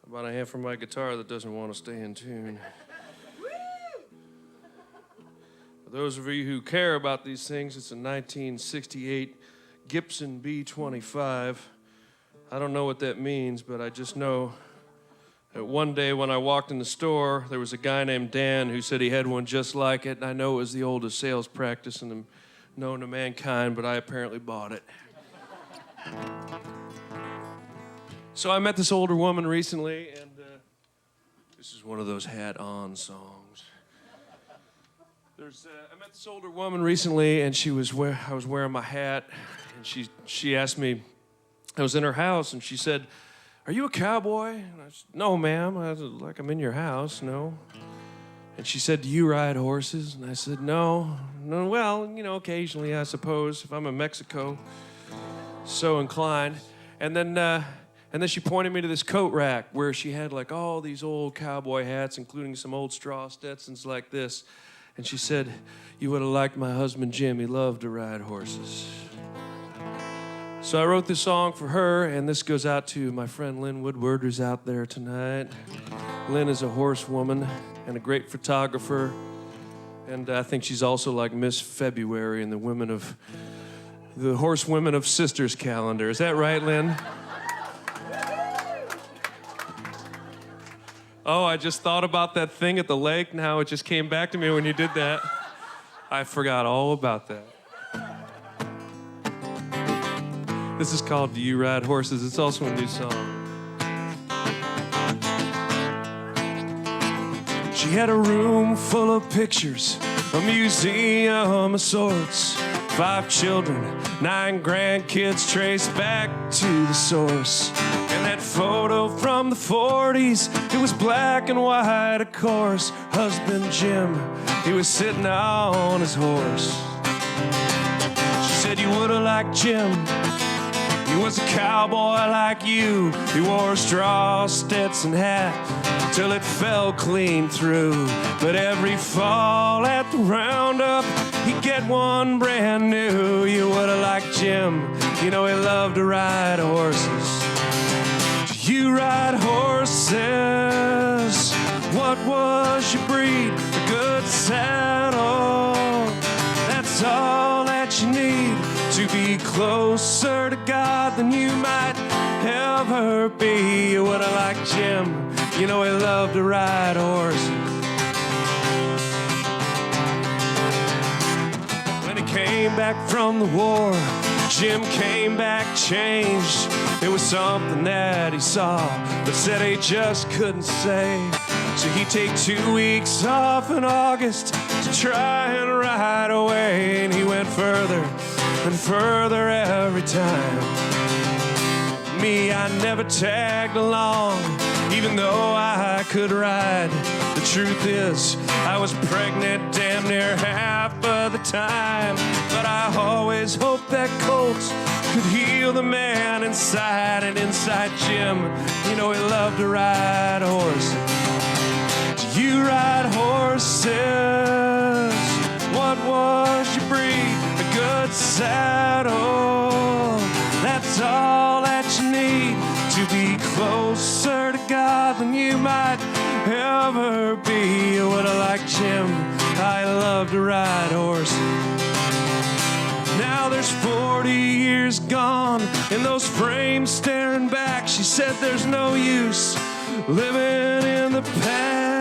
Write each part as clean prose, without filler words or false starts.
About a hand from my guitar that doesn't want to stay in tune. For those of you who care about these things, it's a 1968 Gibson B25. I don't know what that means, but I just know that one day when I walked in the store, there was a guy named Dan who said he had one just like it, and I know it was the oldest sales practice known to mankind, but I apparently bought it. So I met this older woman recently, and this is one of those hat-on songs. I met this older woman recently, and I was wearing my hat, and she asked me, I was in her house, and she said, "Are you a cowboy?" And I said, "No, ma'am." I was like, "I'm in your house, no." And she said, "Do you ride horses?" And I said, No, well, occasionally, I suppose, if I'm in Mexico, so inclined. And then she pointed me to this coat rack where she had like all these old cowboy hats, including some old straw Stetsons like this. And she said, "You would have liked my husband Jim. He loved to ride horses." So I wrote this song for her, and this goes out to my friend Lynn Woodward, who's out there tonight. Lynn is a horsewoman and a great photographer, and I think she's also like Miss February in the Horsewomen of Sisters calendar. Is that right, Lynn? Oh, I just thought about that thing at the lake. Now it just came back to me when you did that. I forgot all about that. This is called "Do You Ride Horses?" It's also a new song. She had a room full of pictures, a museum of sorts. 5 children, 9 grandkids traced back to the source. And that photo from the 40s, it was black and white, of course. Husband Jim, he was sitting on his horse. She said, "You would've liked Jim. He was a cowboy like you. He wore a straw Stetson hat till it fell clean through. But every fall at the roundup, he'd get one brand new. You would've liked Jim. He loved to ride horses." Do you ride horses? What was your breed? A good saddle. That's all that you need to be closer to God than you might ever be. You would've liked Jim. He loved to ride horses. When he came back from the war, Jim came back changed. It was something that he saw, but said he just couldn't say. So he'd take 2 weeks off in August to try and ride away. And he went further and further every time. Me, I never tagged along, even though I could ride. The truth is, I was pregnant damn near half of the time. But I always hoped that colt could heal the man inside. And inside Jim, he loved to ride horses. Do you ride horses? What was your breed? A good saddle. That's all that you need to be closer to God than you might ever be. You would've liked Jim. I love to ride horses. Now there's 40 years gone, and those frames staring back. She said there's no use living in the past.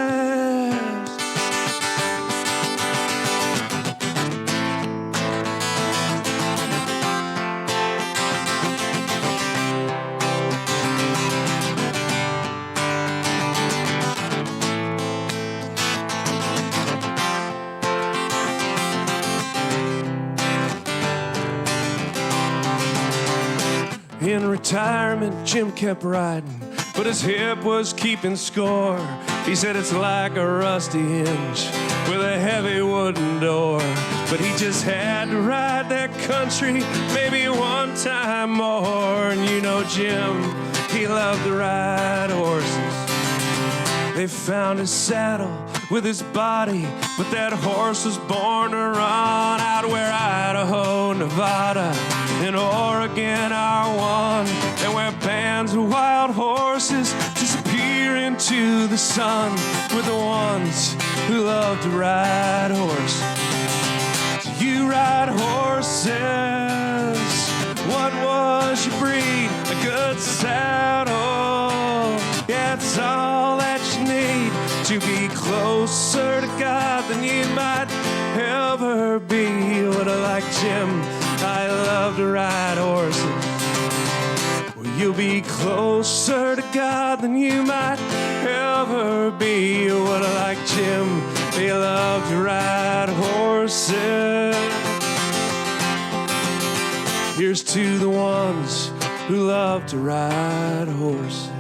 In retirement, Jim kept riding, but his hip was keeping score. He said it's like a rusty hinge with a heavy wooden door. But he just had to ride that country maybe one time more. And Jim, he loved to ride horses. They found his saddle with his body, but that horse was born to run out where Idaho, Nevada, and Oregon are one, and where bands of wild horses disappear to the sun with the ones who love to ride a horse. Do you ride horses? What was your breed? A good saddle. Yeah, it's all that you need to be closer to God than you might ever be. What I like, Jim, I love to ride horses. Well, you'll be closer to God than you might ever be. What I like, Jim, they love to ride horses. Here's to the ones who love to ride horses.